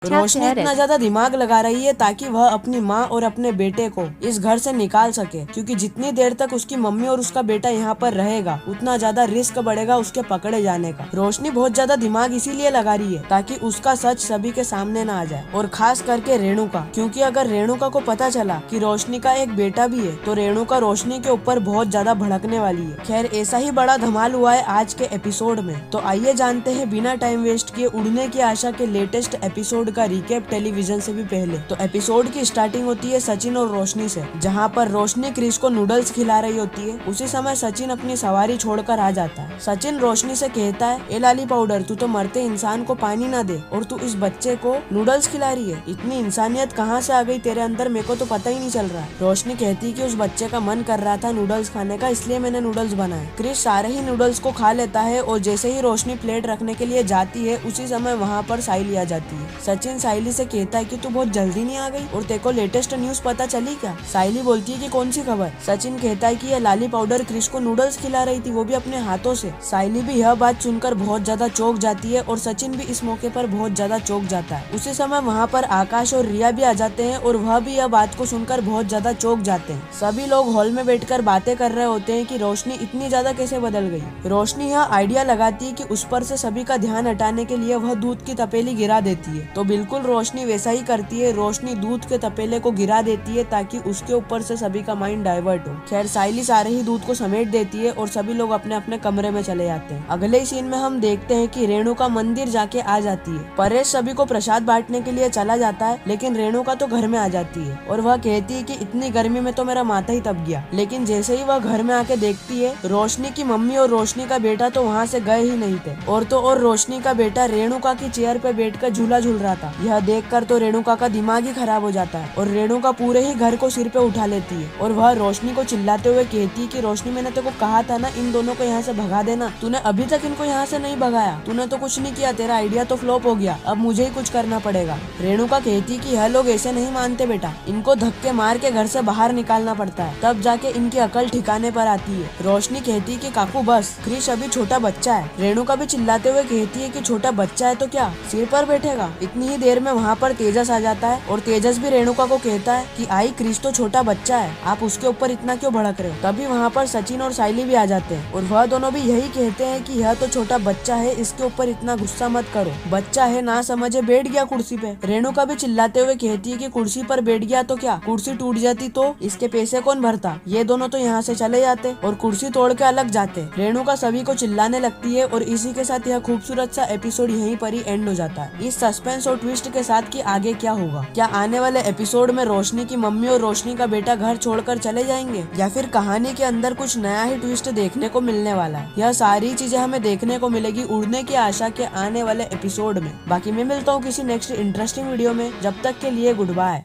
रोशनी इतना ज्यादा दिमाग लगा रही है ताकि वह अपनी माँ और अपने बेटे को इस घर से निकाल सके, क्योंकि जितनी देर तक उसकी मम्मी और उसका बेटा यहाँ पर रहेगा उतना ज्यादा रिस्क बढ़ेगा उसके पकड़े जाने का। रोशनी बहुत ज्यादा दिमाग इसीलिए लगा रही है ताकि उसका सच सभी के सामने न आ जाए, और खास करके रेणुका, क्योंकि अगर रेणुका को पता चला कि रोशनी का एक बेटा भी है तो रेणुका रोशनी के ऊपर बहुत ज्यादा भड़कने वाली है। खैर, ऐसा ही बड़ा धमाल हुआ है आज के एपिसोड में, तो आइए जानते हैं बिना टाइम वेस्ट किए उड़ने की आशा के लेटेस्ट एपिसोड का रिकैप टेलीविजन से भी पहले। तो एपिसोड की स्टार्टिंग होती है सचिन और रोशनी से, जहां पर रोशनी क्रिश को नूडल्स खिला रही होती है। उसी समय सचिन अपनी सवारी छोड़कर आ जाता है। सचिन रोशनी से कहता है, ए लाली पाउडर, तू तो मरते इंसान को पानी ना दे और तू इस बच्चे को नूडल्स खिला रही है। इतनी इंसानियत कहाँ से आ गई तेरे अंदर, मेरे को तो पता ही नहीं चल रहा है। रोशनी कहती कि उस बच्चे का मन कर रहा था नूडल्स खाने का, इसलिए मैंने नूडल्स बनाए। क्रिश सारे ही नूडल्स को खा लेता है और जैसे ही रोशनी प्लेट रखने के लिए जाती है उसी समय वहाँ पर साइली आ जाती है। सचिन साइली से कहता है कि तू बहुत जल्दी नहीं आ गई और तेरे को लेटेस्ट न्यूज पता चली क्या? साइली बोलती है कि कौन सी खबर? सचिन कहता है कि ये लाली पाउडर क्रिश को नूडल्स खिला रही थी, वो भी अपने हाथों से। साइली भी यह बात सुनकर बहुत ज्यादा चौंक जाती है और सचिन भी इस मौके पर बहुत ज्यादा चौंक जाता है। उसी समय वहाँ पर आकाश और रिया भी आ जाते हैं और वह भी यह बात को सुनकर बहुत ज्यादा चौंक जाते हैं। सभी लोग हॉल में बैठकर बातें कर रहे होते हैं कि रोशनी इतनी ज्यादा कैसे बदल गई। रोशनी यह आइडिया लगाती है कि उस पर से सभी का ध्यान हटाने के लिए वह दूध की तपेली गिरा देती है, तो बिल्कुल रोशनी वैसा ही करती है। रोशनी दूध के तपेले को गिरा देती है ताकि उसके ऊपर से सभी का माइंड डाइवर्ट हो। खैर, साइली सारे ही दूध को समेट देती है और सभी लोग अपने अपने कमरे में चले जाते हैं। अगले सीन में हम देखते हैं कि रेणुका मंदिर जाके आ जाती है। परेश सभी को प्रसाद बांटने के लिए चला जाता है, लेकिन रेणुका तो घर में आ जाती है और वह कहती है कि इतनी गर्मी में तो मेरा माथा ही तप गया। लेकिन जैसे ही वह घर में आके देखती है, रोशनी की मम्मी और रोशनी का बेटा तो वहाँ से गए ही नहीं थे, और तो और रोशनी का बेटा रेणुका की चेयर पे बैठकर झूला झूल रहा था। यह देखकर तो रेणुका का दिमाग ही खराब हो जाता है और रेणुका पूरे ही घर को सिर पे उठा लेती है और वह रोशनी को चिल्लाते हुए कहती है कि रोशनी, मैंने तेरे को कहा था ना इन दोनों को यहाँ से भगा देना, तूने अभी तक इनको यहाँ से नहीं भगाया, तूने तो कुछ नहीं किया, तेरा आइडिया तो फ्लॉप हो गया, अब मुझे ही कुछ करना पड़ेगा। रेणुका कहती कि यह लोग ऐसे नहीं मानते बेटा, इनको धक्के मार के घर से बाहर निकालना पड़ता है, तब जाके इनकी अकल ठिकाने पर आती है। रोशनी कहती कि काकू बस, क्रिश अभी छोटा बच्चा है। रेणुका भी चिल्लाते हुए कहती है कि छोटा बच्चा है तो क्या सिर पर बैठेगा। इतनी ही देर में वहाँ पर तेजस आ जाता है और तेजस भी रेणुका को कहता है कि आई, क्रिश तो छोटा बच्चा है, आप उसके ऊपर इतना क्यों भड़क रहे हो। तभी वहाँ पर सचिन और साइली भी आ जाते हैं और वह दोनों भी यही कहते हैं कि यह तो छोटा बच्चा है, इसके ऊपर इतना गुस्सा मत करो, बच्चा है ना समझे बैठ गया कुर्सी पे। रेणुका भी चिल्लाते हुए कहती है कि कुर्सी पर बैठ गया तो क्या, कुर्सी टूट जाती तो इसके पैसे कौन भरता। ये दोनों तो यहाँ से चले जाते और कुर्सी तोड़ के अलग जाते। रेणुका सभी को चिल्लाने लगती है और इसी के साथ यह खूबसूरत सा एपिसोड यहीं पर ही एंड हो जाता है। इस सस्पेंस और ट्विस्ट के साथ कि आगे क्या होगा, क्या आने वाले एपिसोड में रोशनी की मम्मी और रोशनी का बेटा घर छोड़कर चले जाएंगे, या फिर कहानी के अंदर कुछ नया ही ट्विस्ट देखने को मिलने वाला है। यह सारी चीजें हमें देखने को मिलेगी उड़ने की आशा के आने वाले एपिसोड में। बाकी मैं मिलता हूँ किसी नेक्स्ट इंटरेस्टिंग वीडियो में, जब तक के लिए गुड बाय।